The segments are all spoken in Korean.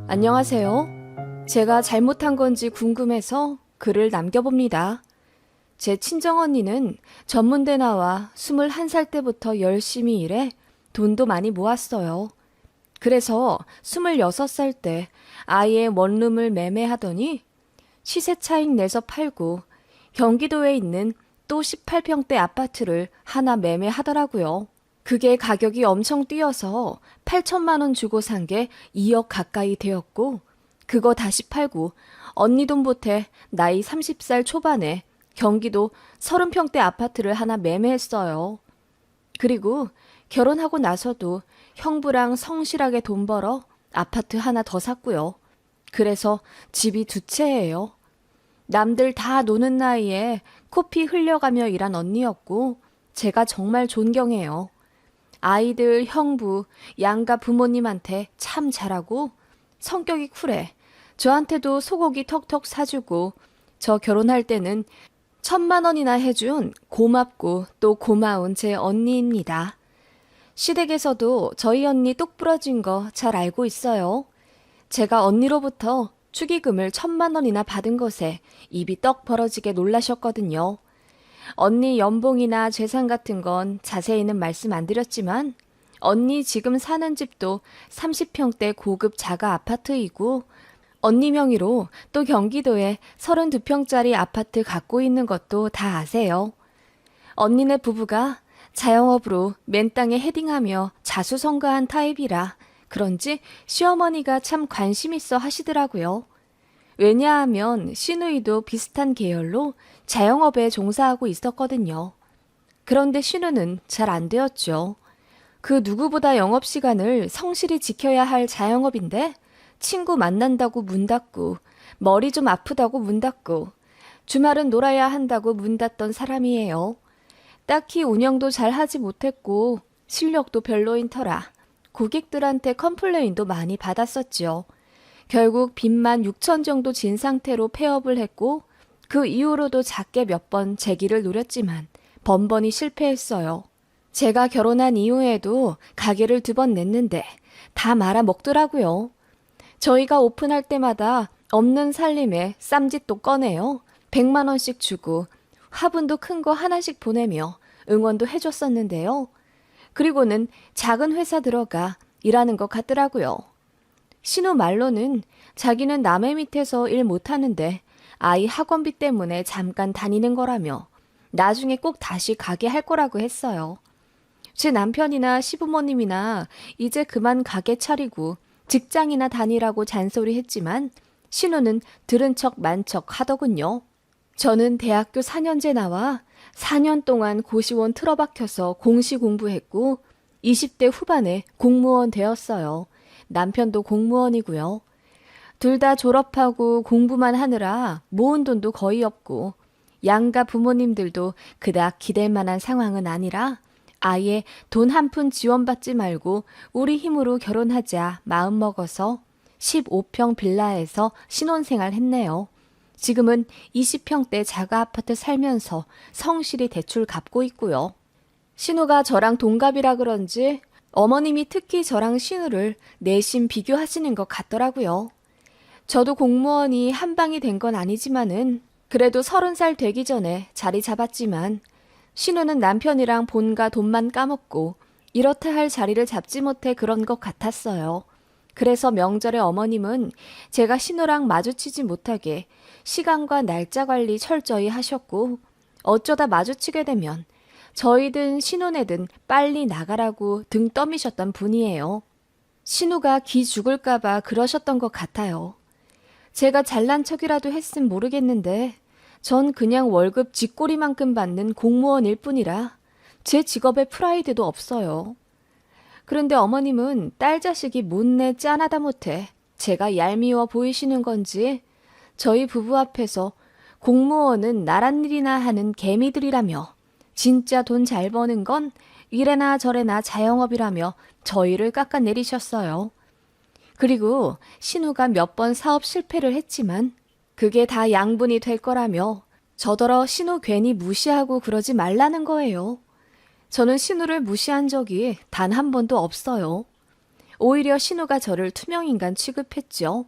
안녕하세요. 제가 잘못한 건지 궁금해서 글을 남겨봅니다. 제 친정언니는 전문대 나와 21살 때부터 열심히 일해 돈도 많이 모았어요. 그래서 26살 때 아예 원룸을 매매하더니 시세 차익 내서 팔고 경기도에 있는 또 18평대 아파트를 하나 매매하더라고요. 그게 가격이 엄청 뛰어서 8천만 원 주고 산 게 2억 가까이 되었고, 그거 다시 팔고 언니 돈 보태 나이 30살 초반에 경기도 30평대 아파트를 하나 매매했어요. 그리고 결혼하고 나서도 형부랑 성실하게 돈 벌어 아파트 하나 더 샀고요. 그래서 집이 두 채예요. 남들 다 노는 나이에 코피 흘려가며 일한 언니였고 제가 정말 존경해요. 아이들, 형부, 양가 부모님한테 참 잘하고 성격이 쿨해. 저한테도 소고기 턱턱 사주고 저 결혼할 때는 1,000만 원이나 해준 고맙고 또 고마운 제 언니입니다. 시댁에서도 저희 언니 똑 부러진 거 잘 알고 있어요. 제가 언니로부터 축의금을 1,000만 원이나 받은 것에 입이 떡 벌어지게 놀라셨거든요. 언니 연봉이나 재산 같은 건 자세히는 말씀 안 드렸지만 언니 지금 사는 집도 30평대 고급 자가 아파트이고 언니 명의로 또 경기도에 32평짜리 아파트 갖고 있는 것도 다 아세요. 언니네 부부가 자영업으로 맨 땅에 헤딩하며 자수성가한 타입이라 그런지 시어머니가 참 관심 있어 하시더라고요. 왜냐하면 시누이도 비슷한 계열로 자영업에 종사하고 있었거든요. 그런데 시누는 잘 안 되었죠. 그 누구보다 영업시간을 성실히 지켜야 할 자영업인데 친구 만난다고 문 닫고 머리 좀 아프다고 문 닫고 주말은 놀아야 한다고 문 닫던 사람이에요. 딱히 운영도 잘 하지 못했고 실력도 별로인 터라 고객들한테 컴플레인도 많이 받았었죠. 결국 빚만 6천 정도 진 상태로 폐업을 했고 그 이후로도 작게 몇 번 재기를 노렸지만 번번이 실패했어요. 제가 결혼한 이후에도 가게를 2번 냈는데 다 말아먹더라고요. 저희가 오픈할 때마다 없는 살림에 쌈짓도 꺼내요. 100만 원씩 주고 화분도 큰 거 하나씩 보내며 응원도 해줬었는데요. 그리고는 작은 회사 들어가 일하는 것 같더라고요. 신우 말로는 자기는 남의 밑에서 일 못하는데 아이 학원비 때문에 잠깐 다니는 거라며 나중에 꼭 다시 가게 할 거라고 했어요. 제 남편이나 시부모님이나 이제 그만 가게 차리고 직장이나 다니라고 잔소리했지만 신우는 들은 척 만 척 하더군요. 저는 대학교 4년제 나와 4년 동안 고시원 틀어박혀서 공시 공부했고 20대 후반에 공무원 되었어요. 남편도 공무원이고요. 둘 다 졸업하고 공부만 하느라 모은 돈도 거의 없고 양가 부모님들도 그닥 기댈 만한 상황은 아니라 아예 돈 한 푼 지원받지 말고 우리 힘으로 결혼하자 마음먹어서 15평 빌라에서 신혼생활 했네요. 지금은 20평대 자가 아파트 살면서 성실히 대출 갚고 있고요. 신우가 저랑 동갑이라 그런지 어머님이 특히 저랑 신우를 내심 비교하시는 것 같더라고요. 저도 공무원이 한 방이 된 건 아니지만은 그래도 30살 되기 전에 자리 잡았지만 신우는 남편이랑 본가 돈만 까먹고 이렇다 할 자리를 잡지 못해 그런 것 같았어요. 그래서 명절에 어머님은 제가 신우랑 마주치지 못하게 시간과 날짜 관리 철저히 하셨고 어쩌다 마주치게 되면 저희든 신혼애든 빨리 나가라고 등 떠미셨던 분이에요. 신우가 기 죽을까봐 그러셨던 것 같아요. 제가 잘난 척이라도 했음 모르겠는데 전 그냥 월급 쥐꼬리만큼 받는 공무원일 뿐이라 제 직업에 프라이드도 없어요. 그런데 어머님은 딸 자식이 못내 짠하다 못해 제가 얄미워 보이시는 건지 저희 부부 앞에서 공무원은 나란 일이나 하는 개미들이라며 진짜 돈 잘 버는 건 이래나 저래나 자영업이라며 저희를 깎아내리셨어요. 그리고 신우가 몇 번 사업 실패를 했지만 그게 다 양분이 될 거라며 저더러 신우 괜히 무시하고 그러지 말라는 거예요. 저는 신우를 무시한 적이 단 한 번도 없어요. 오히려 신우가 저를 투명인간 취급했죠.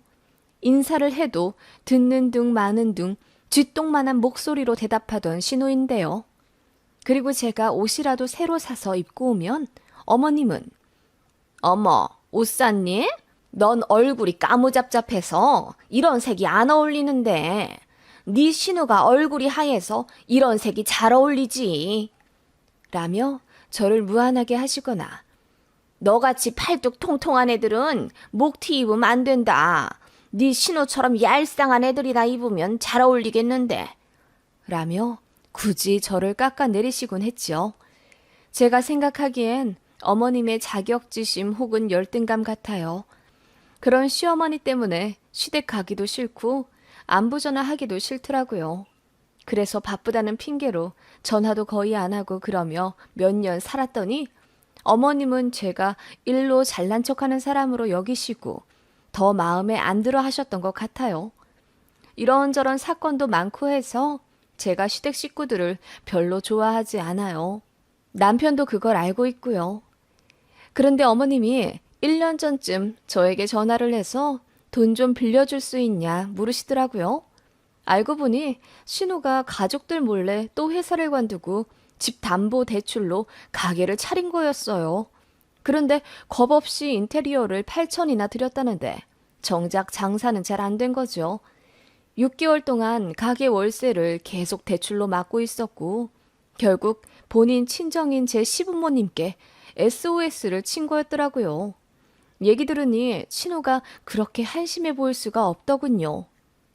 인사를 해도 듣는 둥 마는 둥 쥐똥만한 목소리로 대답하던 신우인데요. 그리고 제가 옷이라도 새로 사서 입고 오면 어머님은 어머, 옷 샀니? 넌 얼굴이 까무잡잡해서 이런 색이 안 어울리는데 네 신우가 얼굴이 하얘서 이런 색이 잘 어울리지. 라며 저를 무안하게 하시거나 너같이 팔뚝 통통한 애들은 목티 입으면 안 된다. 네 신우처럼 얄쌍한 애들이나 입으면 잘 어울리겠는데. 라며 굳이 저를 깎아내리시곤 했죠. 제가 생각하기엔 어머님의 자격지심 혹은 열등감 같아요. 그런 시어머니 때문에 시댁 가기도 싫고 안부 전화하기도 싫더라고요. 그래서 바쁘다는 핑계로 전화도 거의 안 하고 그러며 몇 년 살았더니 어머님은 제가 일로 잘난 척하는 사람으로 여기시고 더 마음에 안 들어 하셨던 것 같아요. 이런저런 사건도 많고 해서 제가 시댁 식구들을 별로 좋아하지 않아요. 남편도 그걸 알고 있고요. 그런데 어머님이 1년 전쯤 저에게 전화를 해서 돈 좀 빌려줄 수 있냐 물으시더라고요. 알고 보니 신우가 가족들 몰래 또 회사를 관두고 집 담보 대출로 가게를 차린 거였어요. 그런데 겁 없이 인테리어를 8천이나 들였다는데 정작 장사는 잘 안 된 거죠. 6개월 동안 가게 월세를 계속 대출로 막고 있었고 결국 본인 친정인 제 시부모님께 SOS를 친 거였더라고요. 얘기 들으니 신우가 그렇게 한심해 보일 수가 없더군요.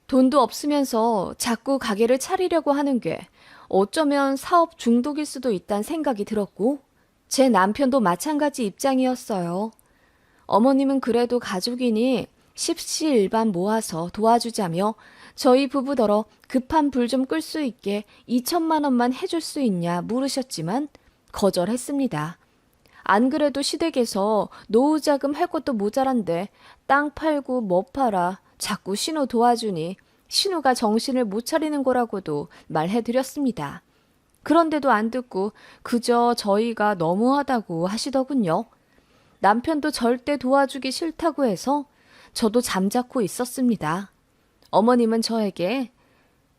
돈도 없으면서 자꾸 가게를 차리려고 하는 게 어쩌면 사업 중독일 수도 있다는 생각이 들었고 제 남편도 마찬가지 입장이었어요. 어머님은 그래도 가족이니 십시일반 모아서 도와주자며 저희 부부더러 급한 불 좀 끌 수 있게 2천만 원만 해줄 수 있냐 물으셨지만 거절했습니다. 안 그래도 시댁에서 노후자금 할 것도 모자란데 땅 팔고 뭐 팔아 자꾸 신우 도와주니 신우가 정신을 못 차리는 거라고도 말해드렸습니다. 그런데도 안 듣고 그저 저희가 너무하다고 하시더군요. 남편도 절대 도와주기 싫다고 해서 저도 잠자코 있었습니다. 어머님은 저에게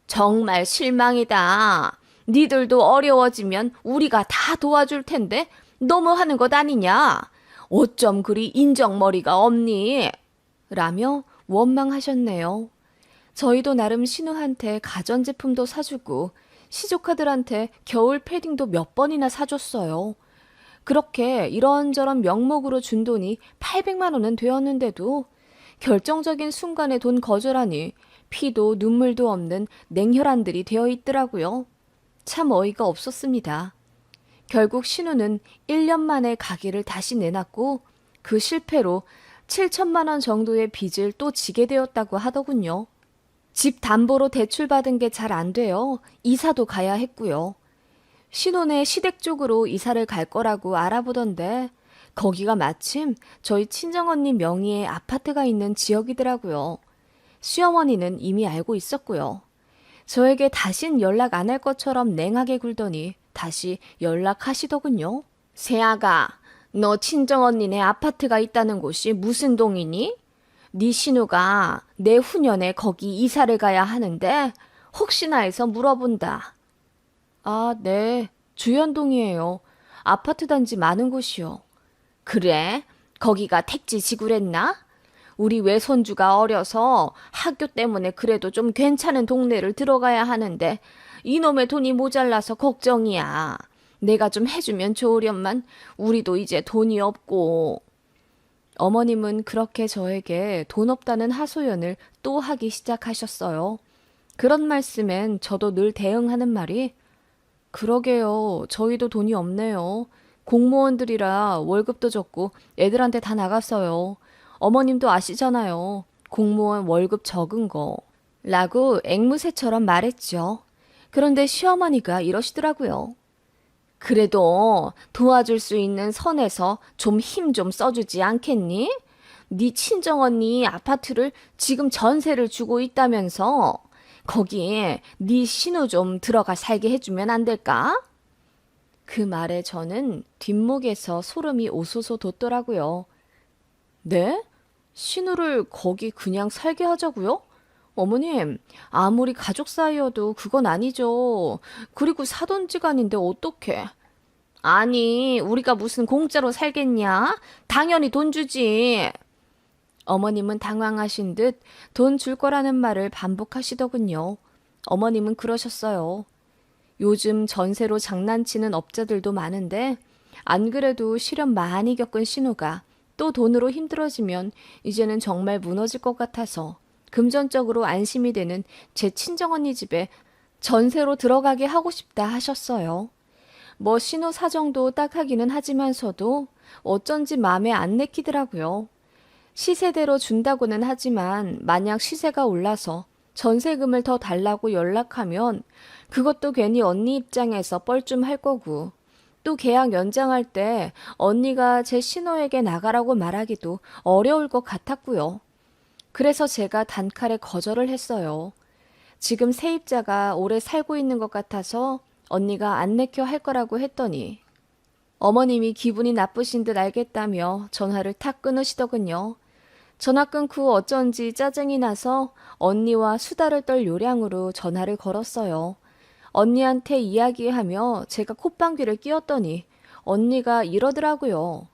정말 실망이다. 니들도 어려워지면 우리가 다 도와줄 텐데 너무하는 것 아니냐? 어쩜 그리 인정머리가 없니? 라며 원망하셨네요. 저희도 나름 신우한테 가전제품도 사주고 시조카들한테 겨울 패딩도 몇 번이나 사줬어요. 그렇게 이런저런 명목으로 준 돈이 800만 원은 되었는데도 결정적인 순간에 돈 거절하니 피도 눈물도 없는 냉혈한들이 되어 있더라고요. 참 어이가 없었습니다. 결국 신우는 1년 만에 가게를 다시 내놨고 그 실패로 7천만 원 정도의 빚을 또 지게 되었다고 하더군요. 집 담보로 대출받은 게 잘 안 돼요. 이사도 가야 했고요. 신혼에 시댁 쪽으로 이사를 갈 거라고 알아보던데 거기가 마침 저희 친정언니 명의의 아파트가 있는 지역이더라고요. 시어머니는 이미 알고 있었고요. 저에게 다신 연락 안 할 것처럼 냉하게 굴더니 다시 연락하시더군요. 세아가, 너 친정언니네 아파트가 있다는 곳이 무슨 동이니? 네 신우가 내후년에 거기 이사를 가야 하는데 혹시나 해서 물어본다. 아, 네. 주현동이에요. 아파트 단지 많은 곳이요. 그래? 거기가 택지 지구랬나? 우리 외손주가 어려서 학교 때문에 그래도 좀 괜찮은 동네를 들어가야 하는데 이놈의 돈이 모자라서 걱정이야. 내가 좀 해주면 좋으련만 우리도 이제 돈이 없고. 어머님은 그렇게 저에게 돈 없다는 하소연을 또 하기 시작하셨어요. 그런 말씀엔 저도 늘 대응하는 말이 그러게요. 저희도 돈이 없네요. 공무원들이라 월급도 적고 애들한테 다 나갔어요. 어머님도 아시잖아요. 공무원 월급 적은 거. 라고 앵무새처럼 말했죠. 그런데 시어머니가 이러시더라고요. 그래도 도와줄 수 있는 선에서 좀 힘 좀 써주지 않겠니? 네 친정언니 아파트를 지금 전세를 주고 있다면서 거기에 네 신우 좀 들어가 살게 해주면 안 될까? 그 말에 저는 뒷목에서 소름이 오소소 돋더라고요. 네? 신우를 거기 그냥 살게 하자고요? 어머님, 아무리 가족 사이여도 그건 아니죠. 그리고 사돈지간인데 어떡해. 아니, 우리가 무슨 공짜로 살겠냐? 당연히 돈 주지. 어머님은 당황하신 듯 돈 줄 거라는 말을 반복하시더군요. 어머님은 그러셨어요. 요즘 전세로 장난치는 업자들도 많은데 안 그래도 시련 많이 겪은 신우가 또 돈으로 힘들어지면 이제는 정말 무너질 것 같아서 금전적으로 안심이 되는 제 친정언니 집에 전세로 들어가게 하고 싶다 하셨어요. 뭐 신우 사정도 딱하기는 하지만서도 어쩐지 마음에 안 내키더라고요. 시세대로 준다고는 하지만 만약 시세가 올라서 전세금을 더 달라고 연락하면 그것도 괜히 언니 입장에서 뻘쭘할 거고 또 계약 연장할 때 언니가 제 신호에게 나가라고 말하기도 어려울 것 같았고요. 그래서 제가 단칼에 거절을 했어요. 지금 세입자가 오래 살고 있는 것 같아서 언니가 안 내켜 할 거라고 했더니 어머님이 기분이 나쁘신 듯 알겠다며 전화를 탁 끊으시더군요. 전화 끊고 어쩐지 짜증이 나서 언니와 수다를 떨 요량으로 전화를 걸었어요. 언니한테 이야기하며 제가 콧방귀를 뀌었더니 언니가 이러더라고요.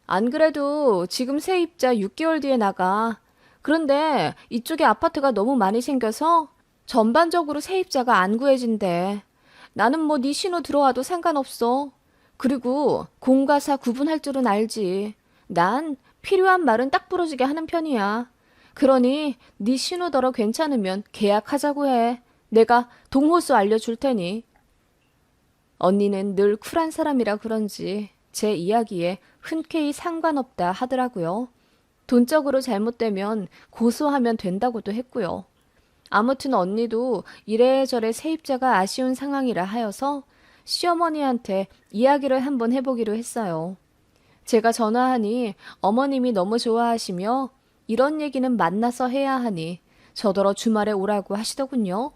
안 그래도 지금 세입자 6개월 뒤에 나가. 그런데 이쪽에 아파트가 너무 많이 생겨서 전반적으로 세입자가 안 구해진대. 나는 뭐 네 신호 들어와도 상관없어. 그리고 공과 사 구분할 줄은 알지. 난 필요한 말은 딱 부러지게 하는 편이야. 그러니 네 신호더러 괜찮으면 계약하자고 해. 내가 동호수 알려줄 테니. 언니는 늘 쿨한 사람이라 그런지 제 이야기에 흔쾌히 상관없다 하더라고요. 돈적으로 잘못되면 고소하면 된다고도 했고요. 아무튼 언니도 이래저래 세입자가 아쉬운 상황이라 하여서 시어머니한테 이야기를 한번 해보기로 했어요. 제가 전화하니 어머님이 너무 좋아하시며 이런 얘기는 만나서 해야 하니 저더러 주말에 오라고 하시더군요.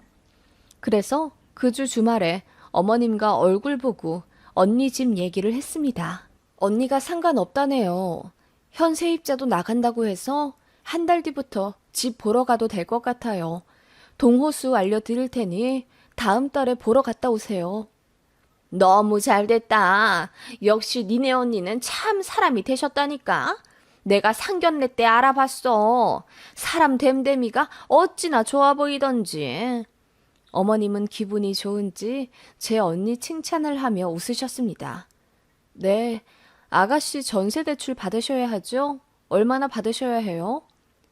그래서 그 주 주말에 어머님과 얼굴 보고 언니 집 얘기를 했습니다. 언니가 상관없다네요. 현 세입자도 나간다고 해서 한 달 뒤부터 집 보러 가도 될 것 같아요. 동호수 알려드릴 테니 다음 달에 보러 갔다 오세요. 너무 잘됐다. 역시 니네 언니는 참 사람이 되셨다니까. 내가 상견례 때 알아봤어. 사람 됨됨이가 어찌나 좋아 보이던지. 어머님은 기분이 좋은지 제 언니 칭찬을 하며 웃으셨습니다. 네, 아가씨 전세 대출 받으셔야 하죠? 얼마나 받으셔야 해요?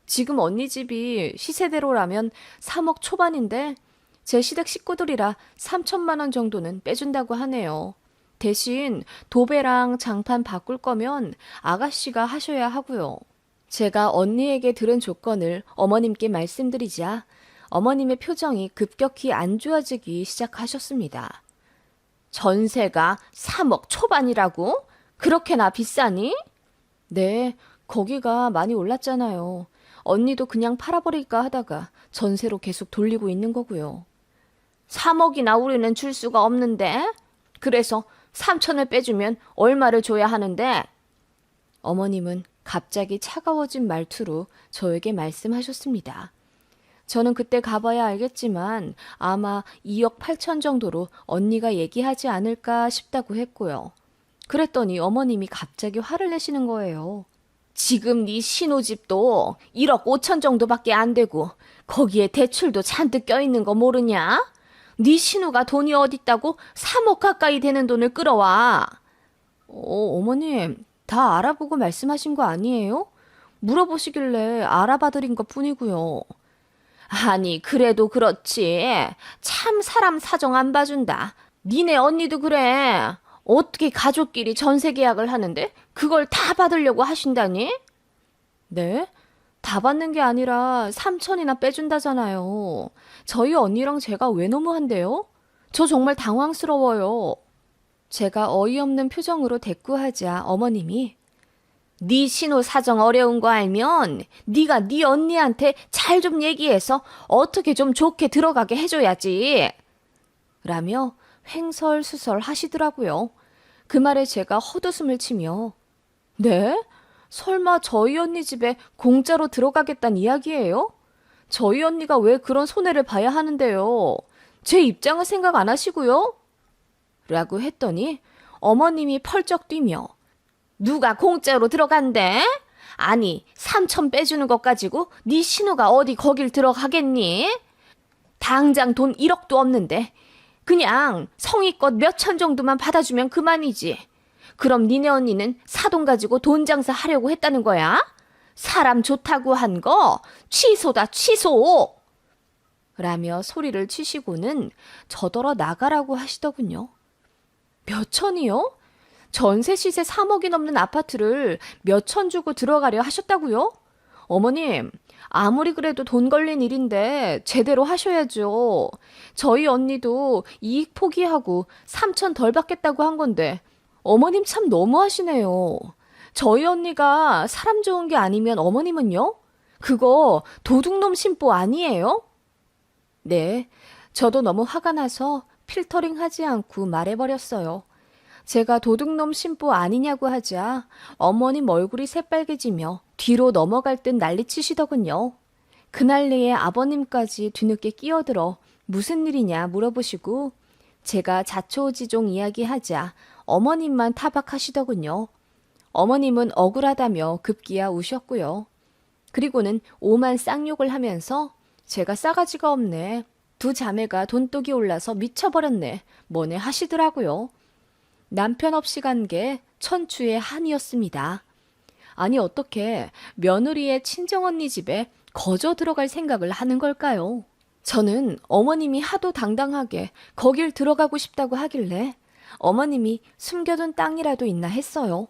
지금 언니 집이 시세대로라면 3억 초반인데 제 시댁 식구들이라 3천만 원 정도는 빼준다고 하네요. 대신 도배랑 장판 바꿀 거면 아가씨가 하셔야 하고요. 제가 언니에게 들은 조건을 어머님께 말씀드리자 어머님의 표정이 급격히 안 좋아지기 시작하셨습니다. 전세가 3억 초반이라고? 그렇게나 비싸니? 네, 거기가 많이 올랐잖아요. 언니도 그냥 팔아버릴까 하다가 전세로 계속 돌리고 있는 거고요. 3억이나 우리는 줄 수가 없는데? 그래서 3천을 빼주면 얼마를 줘야 하는데? 어머님은 갑자기 차가워진 말투로 저에게 말씀하셨습니다. 저는 그때 가봐야 알겠지만 아마 2억 8천 정도로 언니가 얘기하지 않을까 싶다고 했고요. 그랬더니 어머님이 갑자기 화를 내시는 거예요. 지금 네 신우집도 1억 5천 정도밖에 안 되고 거기에 대출도 잔뜩 껴있는 거 모르냐? 네 신우가 돈이 어딨다고 3억 가까이 되는 돈을 끌어와. 어머님, 다 알아보고 말씀하신 거 아니에요? 물어보시길래 알아봐드린 것 뿐이고요. 아니, 그래도 그렇지. 참 사람 사정 안 봐준다. 니네 언니도 그래. 어떻게 가족끼리 전세 계약을 하는데 그걸 다 받으려고 하신다니? 네? 다 받는 게 아니라 3천이나 빼준다잖아요. 저희 언니랑 제가 왜 너무한데요? 저 정말 당황스러워요. 제가 어이없는 표정으로 대꾸하자 어머님이 네 신우 사정 어려운 거 알면 네가 네 언니한테 잘 좀 얘기해서 어떻게 좀 좋게 들어가게 해줘야지. 라며 횡설수설 하시더라고요. 그 말에 제가 헛웃음을 치며 네? 설마 저희 언니 집에 공짜로 들어가겠다는 이야기예요? 저희 언니가 왜 그런 손해를 봐야 하는데요? 제 입장을 생각 안 하시고요? 라고 했더니 어머님이 펄쩍 뛰며 누가 공짜로 들어간대? 아니, 3천 빼주는 것 가지고 네 신우가 어디 거길 들어가겠니? 당장 돈 1억도 없는데 그냥 성의껏 몇 천 정도만 받아주면 그만이지. 그럼 니네 언니는 사돈 가지고 돈 장사 하려고 했다는 거야? 사람 좋다고 한 거 취소다 취소! 라며 소리를 치시고는 저더러 나가라고 하시더군요. 몇 천이요? 전세 시세 3억이 넘는 아파트를 몇 천 주고 들어가려 하셨다고요? 어머님, 아무리 그래도 돈 걸린 일인데 제대로 하셔야죠. 저희 언니도 이익 포기하고 3천 덜 받겠다고 한 건데 어머님 참 너무하시네요. 저희 언니가 사람 좋은 게 아니면 어머님은요? 그거 도둑놈 심보 아니에요? 네, 저도 너무 화가 나서 필터링 하지 않고 말해버렸어요. 제가 도둑놈 심보 아니냐고 하자 어머님 얼굴이 새빨개지며 뒤로 넘어갈 듯 난리치시더군요. 그 난리에 아버님까지 뒤늦게 끼어들어 무슨 일이냐 물어보시고 제가 자초지종 이야기하자 어머님만 타박하시더군요. 어머님은 억울하다며 급기야 우셨고요. 그리고는 오만 쌍욕을 하면서 제가 싸가지가 없네. 두 자매가 돈독이 올라서 미쳐버렸네. 뭐네 하시더라고요. 남편 없이 간 게 천추의 한이었습니다. 아니 어떻게 며느리의 친정언니 집에 거저 들어갈 생각을 하는 걸까요? 저는 어머님이 하도 당당하게 거길 들어가고 싶다고 하길래 어머님이 숨겨둔 땅이라도 있나 했어요.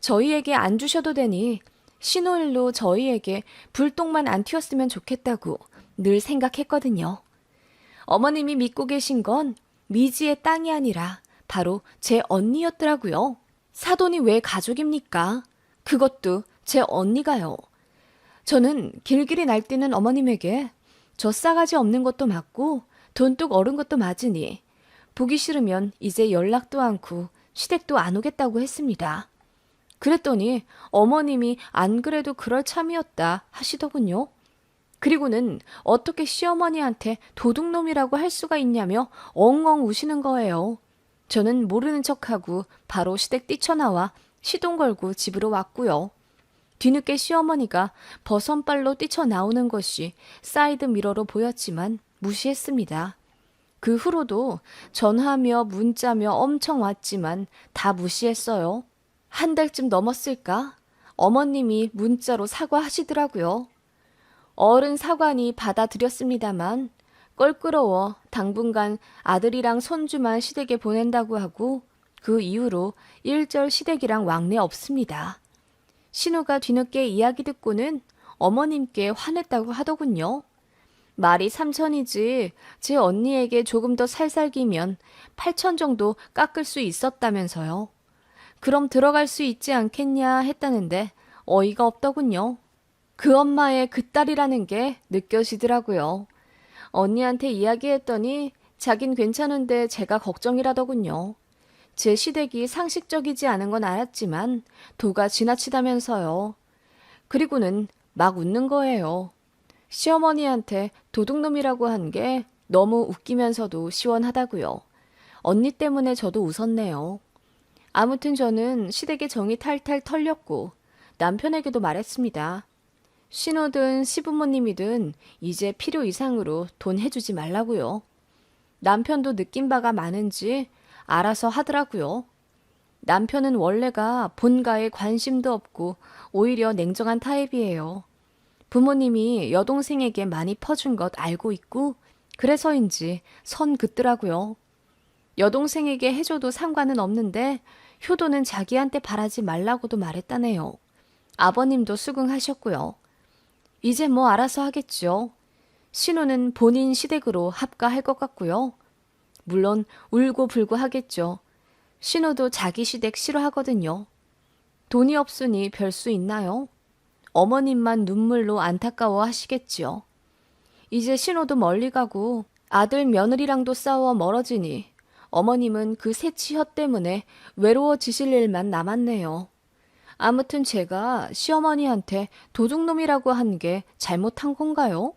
저희에게 안 주셔도 되니 신호일로 저희에게 불똥만 안 튀었으면 좋겠다고 늘 생각했거든요. 어머님이 믿고 계신 건 미지의 땅이 아니라 바로 제 언니였더라고요. 사돈이 왜 가족입니까? 그것도 제 언니가요. 저는 길길이 날뛰는 어머님에게 저 싸가지 없는 것도 맞고 돈뚝 어른 것도 맞으니 보기 싫으면 이제 연락도 않고 시댁도 안 오겠다고 했습니다. 그랬더니 어머님이 안 그래도 그럴 참이었다 하시더군요. 그리고는 어떻게 시어머니한테 도둑놈이라고 할 수가 있냐며 엉엉 우시는 거예요. 저는 모르는 척하고 바로 시댁 뛰쳐나와 시동 걸고 집으로 왔고요. 뒤늦게 시어머니가 버선발로 뛰쳐나오는 것이 사이드 미러로 보였지만 무시했습니다. 그 후로도 전화며 문자며 엄청 왔지만 다 무시했어요. 한 달쯤 넘었을까? 어머님이 문자로 사과하시더라고요. 어른 사과니 받아들였습니다만 껄끄러워 당분간 아들이랑 손주만 시댁에 보낸다고 하고 그 이후로 일절 시댁이랑 왕래 없습니다. 신우가 뒤늦게 이야기 듣고는 어머님께 화냈다고 하더군요. 말이 3천이지 제 언니에게 조금 더 살살기면 8천 정도 깎을 수 있었다면서요. 그럼 들어갈 수 있지 않겠냐 했다는데 어이가 없더군요. 그 엄마의 그 딸이라는 게 느껴지더라고요. 언니한테 이야기했더니 자긴 괜찮은데 제가 걱정이라더군요. 제 시댁이 상식적이지 않은 건 알았지만 도가 지나치다면서요. 그리고는 막 웃는 거예요. 시어머니한테 도둑놈이라고 한 게 너무 웃기면서도 시원하다고요. 언니 때문에 저도 웃었네요. 아무튼 저는 시댁의 정이 탈탈 털렸고 남편에게도 말했습니다. 신우든 시부모님이든 이제 필요 이상으로 돈 해주지 말라고요. 남편도 느낀 바가 많은지 알아서 하더라고요. 남편은 원래가 본가에 관심도 없고 오히려 냉정한 타입이에요. 부모님이 여동생에게 많이 퍼준 것 알고 있고 그래서인지 선 긋더라고요. 여동생에게 해줘도 상관은 없는데 효도는 자기한테 바라지 말라고도 말했다네요. 아버님도 수긍하셨고요. 이제 뭐 알아서 하겠죠. 신우는 본인 시댁으로 합가할 것 같고요. 물론 울고 불고 하겠죠. 신우도 자기 시댁 싫어하거든요. 돈이 없으니 별 수 있나요? 어머님만 눈물로 안타까워 하시겠지요. 이제 신우도 멀리 가고 아들 며느리랑도 싸워 멀어지니 어머님은 그 새치 혀 때문에 외로워지실 일만 남았네요. 아무튼 제가 시어머니한테 도둑놈이라고 한 게 잘못한 건가요?